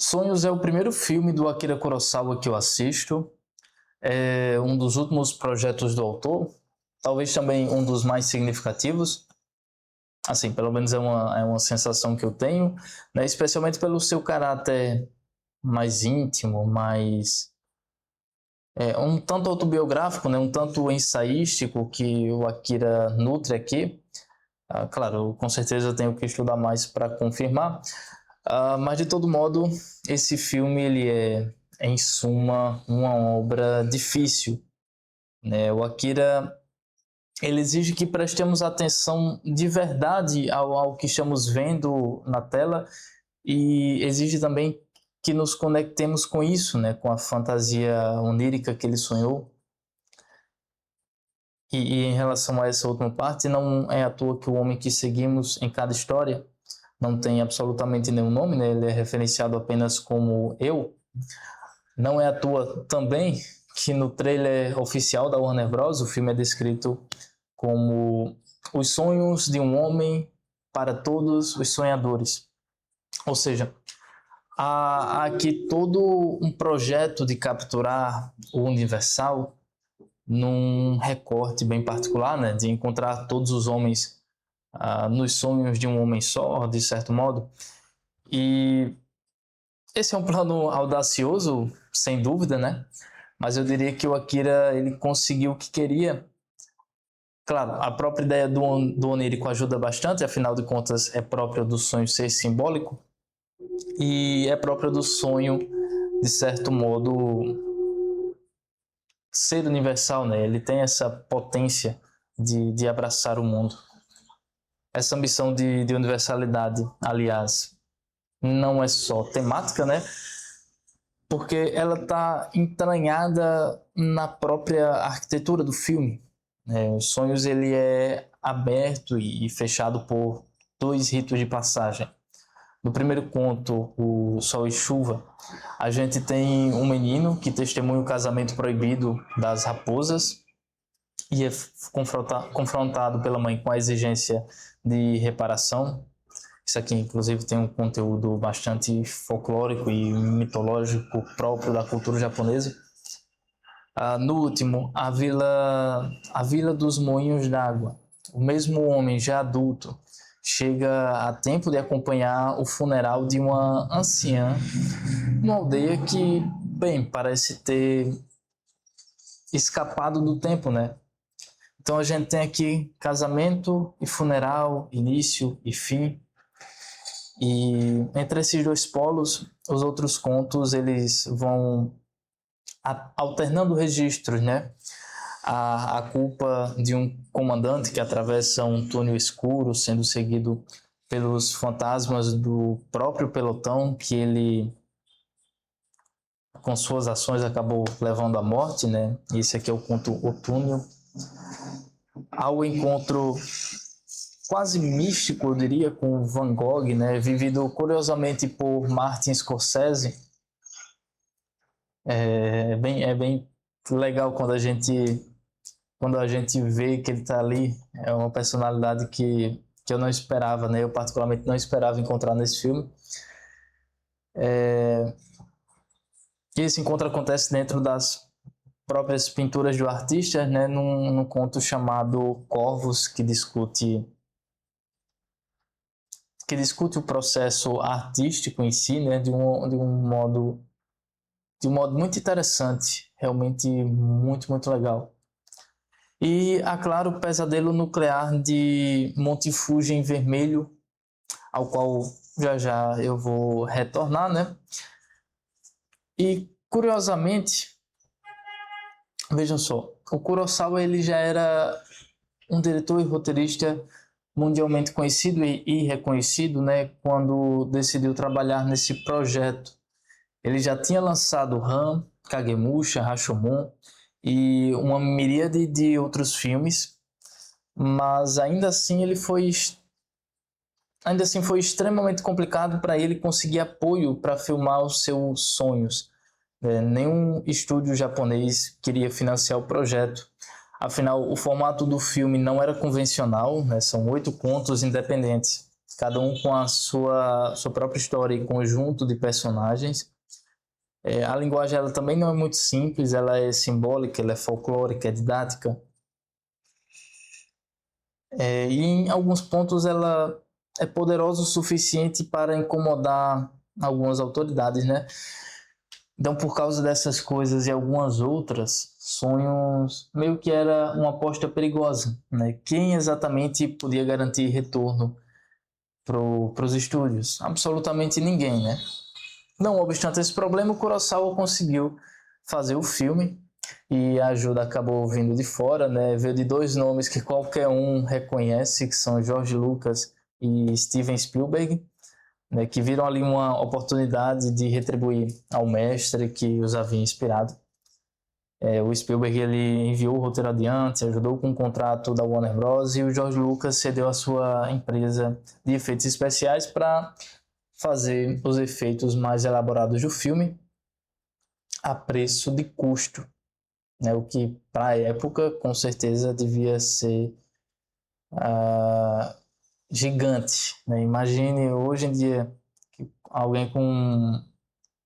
Sonhos é o primeiro filme do Akira Kurosawa que eu assisto. É um dos últimos projetos do autor, talvez também um dos mais significativos. Assim, pelo menos é uma sensação que eu tenho, né? Especialmente pelo seu caráter mais íntimo, mais um tanto autobiográfico, né? Um tanto ensaístico que o Akira nutre aqui. Claro, com certeza eu tenho que estudar mais para confirmar. Mas de todo modo, esse filme ele é, em suma, uma obra difícil, né? O Akira ele exige que prestemos atenção de verdade ao que estamos vendo na tela e exige também que nos conectemos com isso, né? Com a fantasia onírica que ele sonhou. E em relação a essa última parte, não é à toa que o homem que seguimos em cada história não tem absolutamente nenhum nome, né? Ele é referenciado apenas como eu. Não é à toa também que no trailer oficial da Warner Bros. O filme é descrito como os sonhos de um homem para todos os sonhadores. Ou seja, há aqui todo um projeto de capturar o universal num recorte bem particular, né? De encontrar todos os homens nos sonhos de um homem só, de certo modo. E esse é um plano audacioso, sem dúvida, né? Mas eu diria que o Akira ele conseguiu o que queria. Claro, a própria ideia do onírico ajuda bastante, afinal de contas é própria do sonho ser simbólico e é própria do sonho, de certo modo, ser universal, né? Ele tem essa potência de abraçar o mundo. Essa ambição de universalidade, aliás, não é só temática, né? Porque ela está entranhada na própria arquitetura do filme. Os Sonhos ele é aberto e fechado por dois ritos de passagem. No primeiro conto, O Sol e Chuva, a gente tem um menino que testemunha o casamento proibido das raposas e é confrontado pela mãe com a exigência de reparação. Isso aqui, inclusive, tem um conteúdo bastante folclórico e mitológico próprio da cultura japonesa. No último, a Vila dos Moinhos d'Água. O mesmo homem, já adulto, chega a tempo de acompanhar o funeral de uma anciã numa aldeia que, bem, parece ter escapado do tempo, né? Então a gente tem aqui casamento e funeral, início e fim. E entre esses dois polos, os outros contos eles vão alternando registros, né? A culpa de um comandante que atravessa um túnel escuro, sendo seguido pelos fantasmas do próprio pelotão que ele, com suas ações, acabou levando à morte, né? Esse aqui é o conto O Túnel. Ao encontro quase místico, eu diria, com Van Gogh, né? Vivido curiosamente por Martin Scorsese. É bem legal quando a gente vê que ele está ali. É uma personalidade que eu não esperava, né? Eu particularmente não esperava encontrar nesse filme. E esse encontro acontece dentro das próprias pinturas do artista, né? Num conto chamado Corvos, que discute o processo artístico em si, né? De um modo muito interessante, realmente muito legal. E, claro, o Pesadelo Nuclear de Monte Fuji em Vermelho, ao qual já eu vou retornar, né? E, curiosamente, vejam só, o Kurosawa ele já era um diretor e roteirista mundialmente conhecido e reconhecido, né? Quando decidiu trabalhar nesse projeto. Ele já tinha lançado Ran, Kagemusha, Rashomon e uma miríade de outros filmes, mas ainda assim foi extremamente complicado para ele conseguir apoio para filmar os seus sonhos. Nenhum estúdio japonês queria financiar o projeto. Afinal, o formato do filme não era convencional, né? São 8 contos independentes, cada um com a sua própria história e conjunto de personagens. A linguagem ela também não é muito simples, ela é simbólica, ela é folclórica, é didática. E em alguns pontos ela é poderosa o suficiente para incomodar algumas autoridades, né? Então, por causa dessas coisas e algumas outras, Sonhos meio que era uma aposta perigosa, né? Quem exatamente podia garantir retorno para os estúdios? Absolutamente ninguém, né? Não obstante esse problema, o Kurosawa conseguiu fazer o filme e a ajuda acabou vindo de fora, né? Veio de dois nomes que qualquer um reconhece, que são George Lucas e Steven Spielberg, né? Que viram ali uma oportunidade de retribuir ao mestre que os havia inspirado. O Spielberg ele enviou o roteiro adiante, ajudou com o contrato da Warner Bros. E o George Lucas cedeu a sua empresa de efeitos especiais para fazer os efeitos mais elaborados do filme a preço de custo, né? O que para a época com certeza devia ser gigante, né? Imagine hoje em dia que alguém com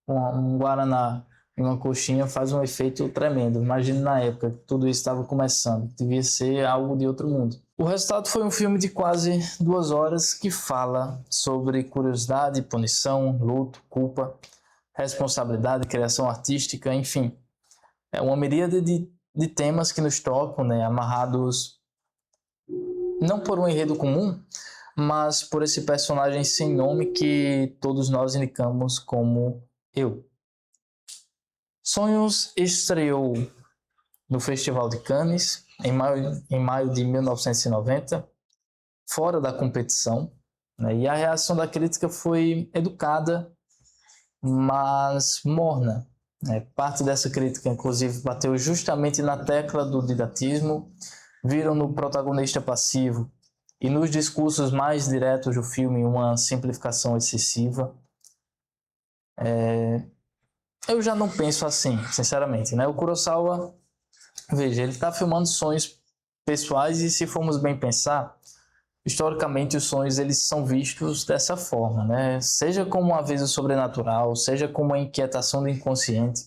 um guaraná e uma coxinha faz um efeito tremendo. Imagine na época que tudo isso estava começando, devia ser algo de outro mundo. O resultado foi um filme de quase 2 horas que fala sobre curiosidade, punição, luto, culpa, responsabilidade, criação artística, enfim. É uma miríade de temas que nos tocam, né, amarrados não por um enredo comum, mas por esse personagem sem nome que todos nós indicamos como eu. Sonhos estreou no Festival de Cannes em maio de 1990, fora da competição, né? E a reação da crítica foi educada, mas morna, né? Parte dessa crítica, inclusive, bateu justamente na tecla do didatismo, viram no protagonista passivo e nos discursos mais diretos do filme uma simplificação excessiva. Eu já não penso assim, sinceramente, né? O Kurosawa, veja, ele está filmando sonhos pessoais e, se formos bem pensar, historicamente os sonhos eles são vistos dessa forma, né? Seja como um aviso sobrenatural, seja como uma inquietação do inconsciente,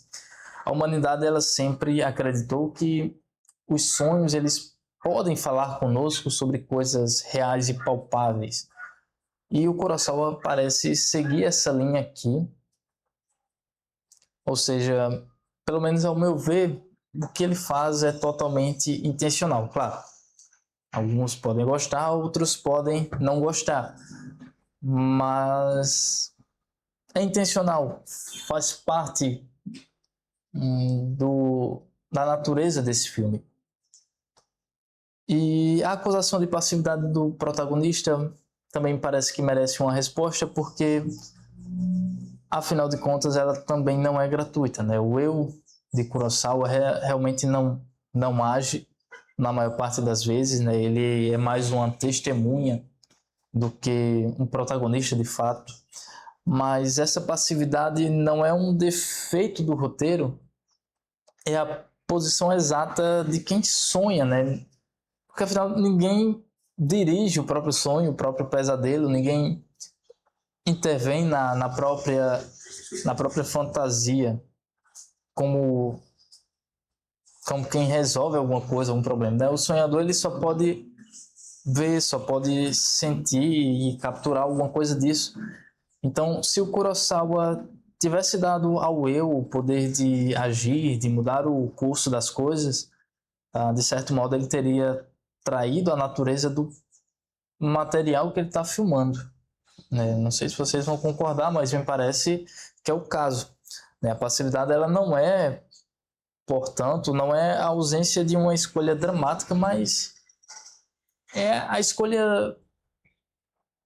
a humanidade ela sempre acreditou que os sonhos eles podem falar conosco sobre coisas reais e palpáveis. E o Kurosawa parece seguir essa linha aqui, ou seja, pelo menos ao meu ver, o que ele faz é totalmente intencional. Claro, alguns podem gostar, outros podem não gostar, mas é intencional, faz parte da natureza desse filme. E a acusação de passividade do protagonista também parece que merece uma resposta, porque afinal de contas ela também não é gratuita, né? O eu de Kurosawa realmente não age na maior parte das vezes, né? Ele é mais uma testemunha do que um protagonista de fato. Mas essa passividade não é um defeito do roteiro, é a posição exata de quem sonha, né? Porque afinal ninguém dirige o próprio sonho, o próprio pesadelo, ninguém intervém na própria fantasia como quem resolve alguma coisa, algum problema, né? O sonhador ele só pode ver, só pode sentir e capturar alguma coisa disso. Então, se o Kurosawa tivesse dado ao eu o poder de agir, de mudar o curso das coisas, de certo modo ele teria traído a natureza do material que ele está filmando, né? Não sei se vocês vão concordar, mas me parece que é o caso, né? A passividade ela não é, portanto, não é a ausência de uma escolha dramática, mas é a escolha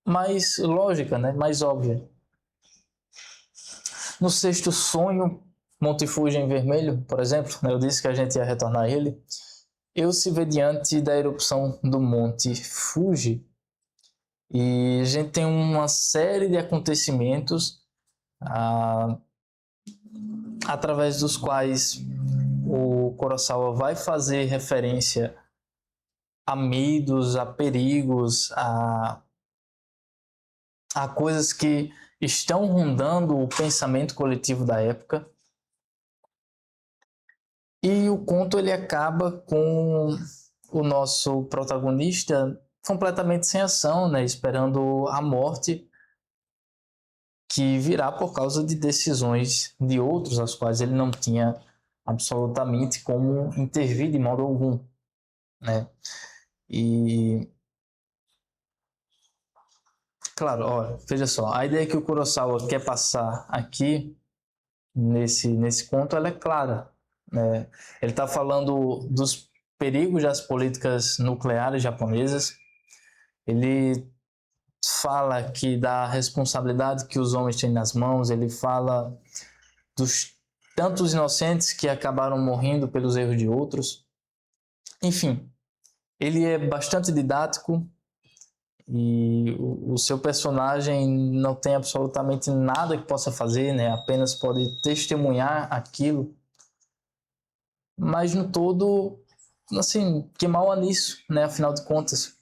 mais lógica, né? Mais óbvia. No Sexto Sonho, Monte Fuji em vermelho, por exemplo, né? Eu disse que a gente ia retornar a ele. Eu se vê diante da erupção do Monte Fuji e a gente tem uma série de acontecimentos através dos quais o Kurosawa vai fazer referência a medos, a perigos, há coisas que estão rondando o pensamento coletivo da época. E o conto ele acaba com o nosso protagonista completamente sem ação, né, esperando a morte que virá por causa de decisões de outros, as quais ele não tinha absolutamente como intervir de modo algum, né? E claro, ó, veja só, a ideia que o Kurosawa quer passar aqui nesse conto, ela é clara, né? Ele está falando dos perigos das políticas nucleares japonesas. Ele fala que da responsabilidade que os homens têm nas mãos. Ele fala dos tantos inocentes que acabaram morrendo pelos erros de outros. Enfim, ele é bastante didático e o seu personagem não tem absolutamente nada que possa fazer, né? Apenas pode testemunhar aquilo. Mas no todo, assim, que mal há nisso, né? Afinal de contas.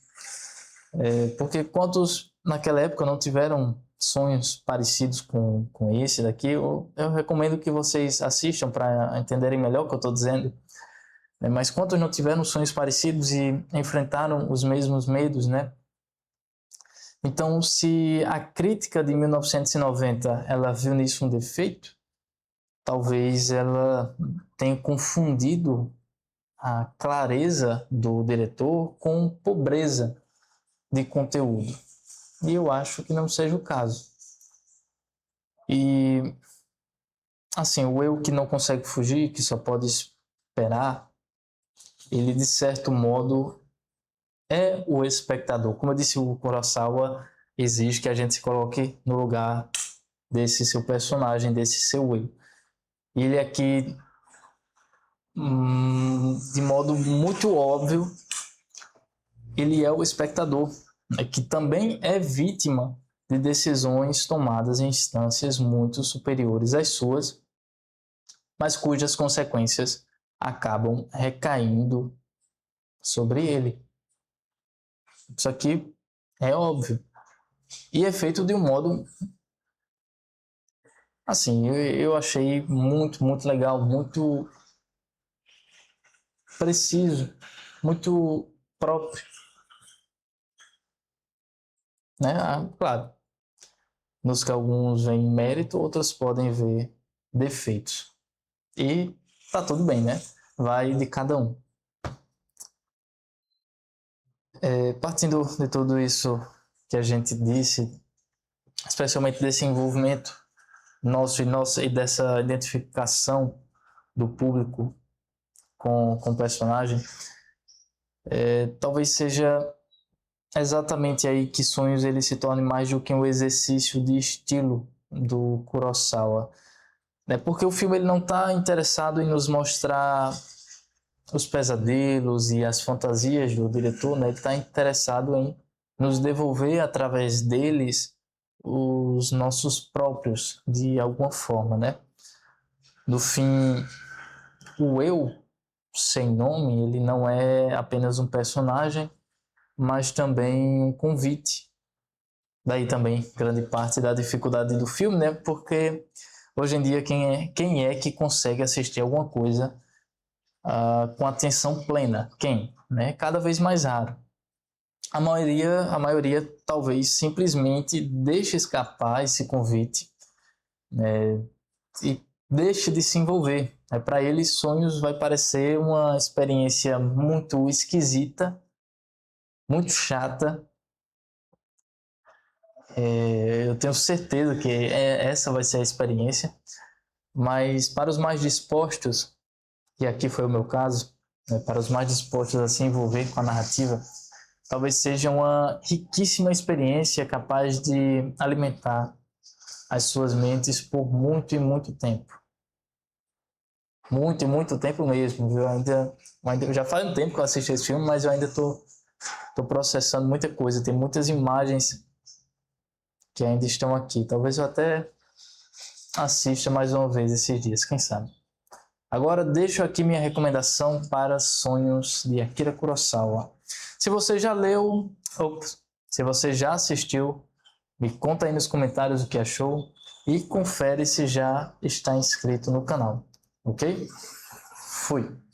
Porque quantos naquela época não tiveram sonhos parecidos com esse daqui? Eu recomendo que vocês assistam para entenderem melhor o que eu estou dizendo. Mas quantos não tiveram sonhos parecidos e enfrentaram os mesmos medos, né? Então, se a crítica de 1990 ela viu nisso um defeito, talvez ela tenha confundido a clareza do diretor com pobreza de conteúdo. E eu acho que não seja o caso. E, assim, o eu que não consegue fugir, que só pode esperar, ele, de certo modo, é o espectador. Como eu disse, o Kurosawa exige que a gente se coloque no lugar desse seu personagem, desse seu eu. E ele aqui, de modo muito óbvio, ele é o espectador, né, que também é vítima de decisões tomadas em instâncias muito superiores às suas, mas cujas consequências acabam recaindo sobre ele. Isso aqui é óbvio. E é feito de um modo, assim, eu achei muito, muito legal, muito preciso, muito próprio, né? Claro, nos que alguns veem mérito, outros podem ver defeitos. E tá tudo bem, né? Vai de cada um. Partindo de tudo isso que a gente disse, especialmente desse envolvimento nosso e dessa identificação do público com o personagem, talvez seja exatamente aí que Sonhos ele se torne mais do que um exercício de estilo do Kurosawa, né? Porque o filme ele não está interessado em nos mostrar os pesadelos e as fantasias do diretor, né? Ele está interessado em nos devolver através deles os nossos próprios, de alguma forma, né? No fim, o eu sem nome, ele não é apenas um personagem, mas também um convite. Daí também grande parte da dificuldade do filme, né? Porque hoje em dia quem é que consegue assistir alguma coisa com atenção plena? Quem? Né? Cada vez mais raro. A maioria talvez simplesmente deixe escapar esse convite, né? E deixe de se envolver. Para eles, Sonhos vai parecer uma experiência muito esquisita, muito chata. Eu tenho certeza que essa vai ser a experiência, mas para os mais dispostos, e aqui foi o meu caso, né, para os mais dispostos a se envolver com a narrativa, talvez seja uma riquíssima experiência capaz de alimentar as suas mentes por muito e muito tempo. Muito e muito tempo mesmo. Eu já faz um tempo que eu assisti esse filme, mas eu ainda estou processando muita coisa. Tem muitas imagens que ainda estão aqui. Talvez eu até assista mais uma vez esses dias, quem sabe. Agora deixo aqui minha recomendação para Sonhos de Akira Kurosawa. Se você já leu, ou se você já assistiu Me conta aí nos comentários o que achou e confere se já está inscrito no canal, ok? Fui!